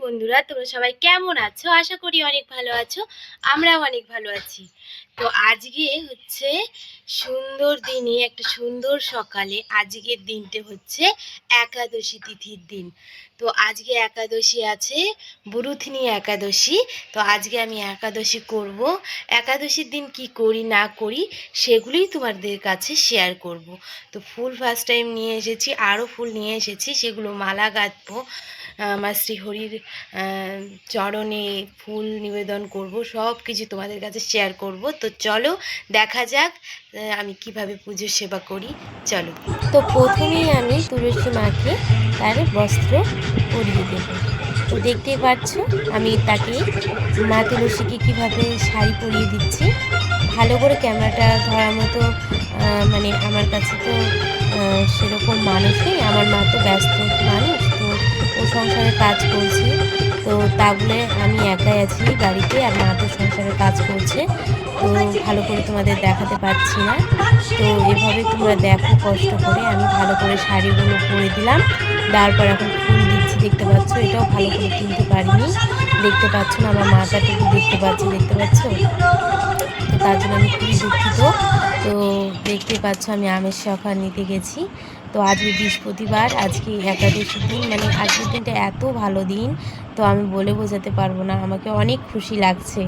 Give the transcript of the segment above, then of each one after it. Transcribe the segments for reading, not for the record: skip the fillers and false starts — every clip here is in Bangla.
বন্ধুরা, তোমরা সবাই কেমন আছো? আশা করি অনেক ভালো আছো। আমরাও অনেক ভালো আছি। তো আজকে হচ্ছে সুন্দর দিনে, একটা সুন্দর সকালে, আজকের দিনটা হচ্ছে একাদশী তিথির দিন। তো আজকে একাদশী আছে, বুরুথিনী একাদশী। তো আজকে আমি একাদশী করব। একাদশীর দিন কি করি না করি সেগুলোই তোমাদের কাছে শেয়ার করব। তো ফুল ফার্স্ট টাইম নিয়ে এসেছি, আরও ফুল নিয়ে এসেছি, সেগুলো মালা গাঁথবো। আমার শ্রীহরির চরণে ফুল নিবেদন করব, সব কিছু তোমাদের কাছে শেয়ার করব। তো চলো দেখা যাক আমি কিভাবে পুজোর সেবা করি। চলো। তো প্রথমেই আমি তুলসী মাকে তার বস্ত্র পরিয়ে দেব। তো দেখতেই পাচ্ছ আমি তাকে, মা তুলসীকে কীভাবে শাড়ি পরিয়ে দিচ্ছি। ভালো করে ক্যামেরাটা ধরার মতো মানে আমার কাছে তো সেরকম মানুষ নেই। আমার মা তো ব্যস্ত মানুষ, তো ও সংসারে কাজ করছে। তো তা বলে আমি একাই আছি বাড়িতে, আর মা তো সংসারে কাজ করছে। তো ভালো করে তোমাদের দেখাতে পারছি না। তো এভাবে তোমরা দেখো কষ্ট করে। আমি ভালো করে শাড়িগুলো পরে দিলাম, তারপর এখন ফুল দিচ্ছি। দেখতে পাচ্ছ, এটাও ভালো করে তুলতে পারিনি। দেখতে পাচ্ছ না, আমার মাথাটুকু দেখতে পাচ্ছ, তো তার জন্য আমি খুবই দুঃখিত। তো দেখতে পাচ্ছ আমি আমের শখা নিতে গেছি। তো আজকে বৃহস্পতিবার, আজকে একাদশীর দিন, মানে আজকের দিনটা এত ভালো দিন, তো আমি বলে বোঝাতে পারবো না। আমাকে অনেক খুশি লাগছে,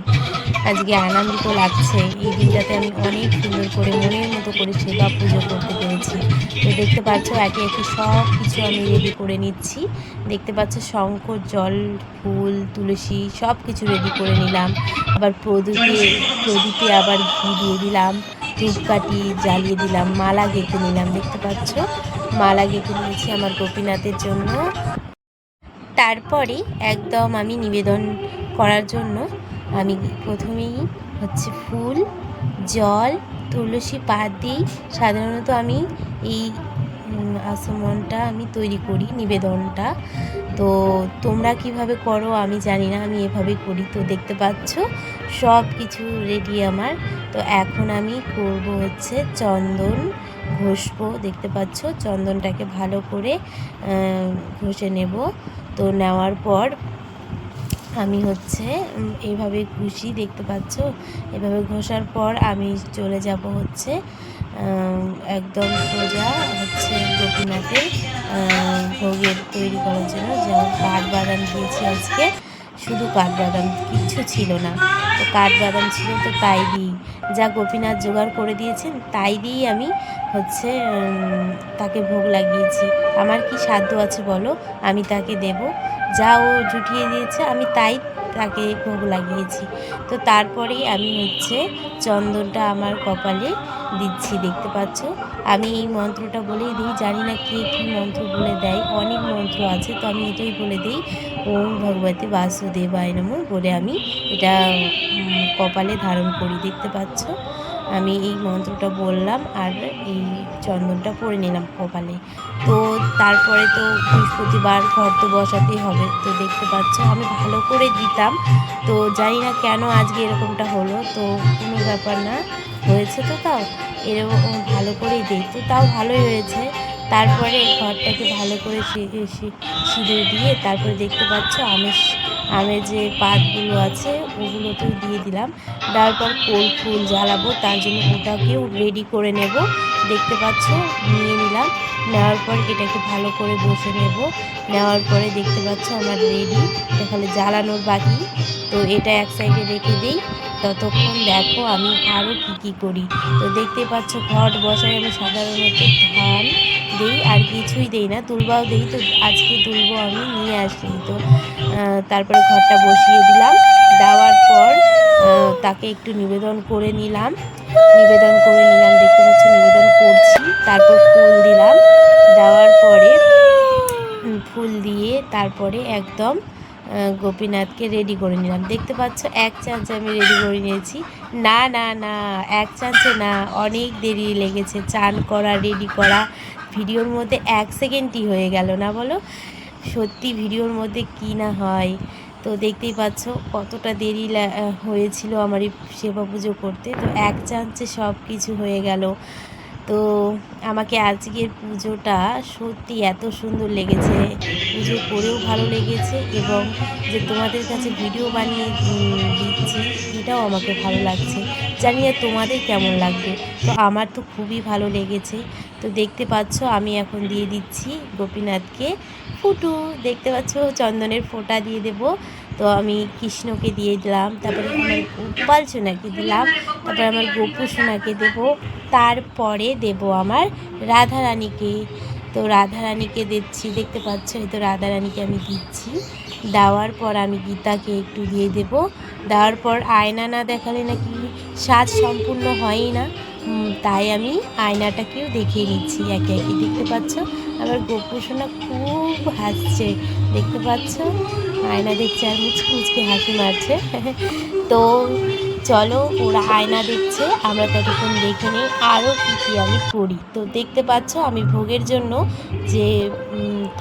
আজকে আনন্দিত লাগছে। এই দিনটাতে আমি অনেক সুন্দর করে মনের মতো করে সেবা পুজো করতে পেরেছি। তো দেখতে পাচ্ছ একে একে সব কিছু আমি রেডি করে নিচ্ছি। দেখতে পাচ্ছ শঙ্খ, জল, ফুল, তুলসী সব কিছু রেডি করে নিলাম। আবার প্রদীপে আবার ঘি দিয়ে দিলাম, ধূপকাঠি জ্বালিয়ে দিলাম, মালা গেঁথে নিলাম। দেখতে পাচ্ছ মালা গেঁথে নিয়েছি আমার গোপীনাথের জন্য। তারপরে একদম আমি নিবেদন করার জন্য আমি প্রথমেই হচ্ছে ফুল, জল, তুলসী পাত দিই। সাধারণত আমি এই আসমনটা আমি তৈরি করি, নিবেদনটা। তো তোমরা কিভাবে করো আমি জানি না, আমি এভাবেই করি। তো দেখতে পাচ্ছ সব কিছু রেডি আমার। তো এখন আমি করব হচ্ছে চন্দন ঘষবো। দেখতে পাচ্ছ চন্দনটাকে ভালো করে ঘষে নেব। তো নেওয়ার পর আমি হচ্ছে এইভাবে ঘষি, দেখতে পাচ্ছ। এভাবে ঘষার পর আমি চলে যাব হচ্ছে একদম সোজা হচ্ছে গোপীনাথের ভোগের তৈরি করার জন্য। যেমন কাঠবাদাম দিয়েছি আজকে, শুধু কাঠবাদাম, কিচ্ছু ছিল না। তো কাঠবাদাম ছিল তো তাই দিই, যা গোপীনাথ জোগাড় করে দিয়েছেন তাই দিয়েই আমি হচ্ছে তাকে ভোগ লাগিয়েছি। আমার কি সাধ্য আছে বলো, আমি তাকে দেব? যা ও জুটিয়ে দিয়েছে আমি তাই তাকে ভোগ লাগিয়েছি। তো তারপরেই আমি হচ্ছে চন্দনটা আমার কপালে দিচ্ছি। দেখতে পাচ্ছ আমি এই মন্ত্রটা বলেই দিই, জানি না কে কী মন্ত্র বলে দেয়, অনেক মন্ত্র আছে, তো আমি এটাই বলে দিই, ওম ভগবতী বাসুদেবায় নমঃ বলে আমি এটা কপালে ধারণ করি। দেখতে পাচ্ছ আমি এই মন্ত্রটা বললাম আর এই চন্দনটা পরে নিলাম কপালে। তো তারপরে তো বৃহস্পতিবার, ঘর তো বসাতেই হবে। তো দেখতে পাচ্ছ আমি ভালো করে দিতাম, তো জানি না কেন আজকে এরকমটা হলো। তো কোনো ব্যাপার না, হয়েছে তো তাও এরকম ভালো করেই দিই, তো তাও ভালোই হয়েছে। তারপরে ঘরটাকে ভালো করে সিঁদুর দিয়ে তারপরে দেখতে পাচ্ছ আমের যে পাতগুলো আছে ওগুলোতেও দিয়ে দিলাম। তারপর ফুল জ্বালাবো, তার জন্য ওটাকেও রেডি করে নেব। দেখতে পাচ্ছ নিয়ে নিলাম, নেওয়ার পর এটাকে ভালো করে বসে নেব। নেওয়ার পরে দেখতে পাচ্ছ আমার রেডি, তাহলে জ্বালানোর বাকি। তো এটা এক সাইডে রেখে দিই, ততক্ষণ দেখো আমি আরও কী করি। তো দেখতে পাচ্ছ ঘট বসাই আমি সাধারণত ধান দিই, আর কিছুই দিই না। তুলবাও দিই, তো আজকে তুলবো আমি, নিয়ে আসিনি। তো তারপরে ঘরটা বসিয়ে দিলাম, দেওয়ার পর তাকে একটু নিবেদন করে নিলাম। দেখতে পাচ্ছ নিবেদন করছি। তারপর ফুল দিলাম, দেওয়ার পরে ফুল দিয়ে তারপরে একদম গোপীনাথকে রেডি করে নিলাম। দেখতে পাচ্ছ এক চান্সে আমি রেডি করে নিয়েছি। না না না, এক চান্সে না, অনেক দেরি লেগেছে চান করা, রেডি করা। ভিডিওর মধ্যে 1 সেকেন্ডই হয়ে গেল না বলো? সত্যি ভিডিওর মধ্যে কি না হয়। তো দেখতেই পাচ্ছ কতটা দেরি হয়েছিল আমার এই সেবা পুজো করতে। তো এক চান্সে সব কিছু হয়ে গেল। তো আমাকে আজকের পুজোটা সত্যি এত সুন্দর লেগেছে, পুজো করেও ভালো লেগেছে এবং যে তোমাদের কাছে ভিডিও বানিয়ে দিচ্ছি এটাও আমাকে ভালো লাগছে। জানি না তোমাদের কেমন লাগবে, তো আমার তো খুবই ভালো লেগেছে। তো দেখতে পাচ্ছ আমি এখন দিয়ে দিচ্ছি গোপীনাথকে ফুটু, দেখতে পাচ্ছ চন্দনের ফোঁটা দিয়ে দেব। তো আমি কৃষ্ণকে দিয়ে দিলাম, তারপরে আমার গোপাল সোনাকে দিলাম, তারপরে আমার গোপু সোনাকে দেবো, তারপরে দেব আমার রাধারানীকে। তো রাধারানীকে দিচ্ছি, দেখতে পাচ্ছ এই তো রাধারানীকে আমি দিচ্ছি। দেওয়ার পর আমি গীতাকে একটু দিয়ে দেব। দেওয়ার পর আয়না না দেখালে নাকি সাজ সম্পূর্ণ হয়ই না, তাই আমি আয়নাটাকেও দেখিয়ে নিচ্ছি একে একে। দেখতে পাচ্ছ আমার গোপু সোনা খুব হাসছে, দেখতে পাচ্ছ আয়না দেখছে আর মুচকি মুচকি হাসি মারছে। তো চলো ওরা আয়না দেখছে, আমরা ততক্ষণ দেখে নিই আরও কী কী আমি করি। তো দেখতে পাচ্ছ আমি ভোগের জন্য যে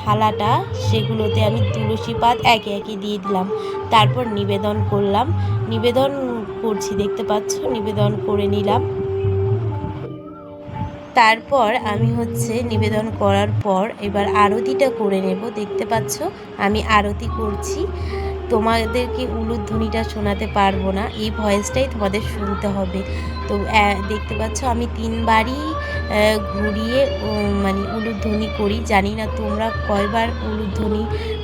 থালাটা সেগুলোতে আমি তুলসী পাত একে একে দিয়ে দিলাম, তারপর নিবেদন করলাম, নিবেদন করছি, দেখতে পাচ্ছ নিবেদন করে নিলাম। তারপর আমি নিবেদন করার পর এবার আরতিটা করে নেব। দেখতে পাচ্ছ আমি আরতি করছি, তোমাদেরকে উলুধ্বনিটা শোনাতে পারবো না, এই ভয়েসটাই তোমাদের শুনতে হবে। তো দেখতে পাচ্ছ আমি 3 বারই ঘুরিয়ে মানে উলুধ্বনি করি। জানি না তোমরা কয়বার উলুধ্বনি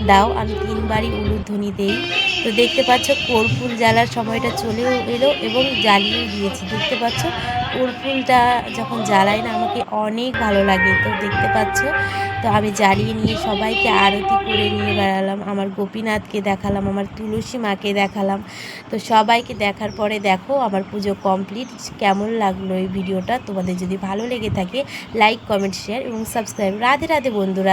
দাও, আমি 3 বারই উলুধ্বনি দেই। তো দেখতে পাচ্ছ কর্পূর জ্বালার সময়টা চলেও এলো এবং জ্বালিয়েও দিয়েছি। দেখতে পাচ্ছ কর্পূরটা যখন জ্বালাই না আমাকে অনেক ভালো লাগে। তো দেখতে পাচ্ছ তো আমি জ্বালিয়ে নিয়ে সবাইকে আরতি করে নিয়ে বেড়ালাম, আমার গোপীনাথকে দেখালাম, আমার তুলসী মাকে দেখালাম। তো সবাইকে দেখার পরে দেখো আমার পুজো কমপ্লিট। কেমন লাগলো এই ভিডিওটা? তোমাদের যদি ভালো লেগে থাকে লাইক, কমেন্ট, শেয়ার এবং সাবস্ক্রাইব। রাধে রাধে বন্ধুরা।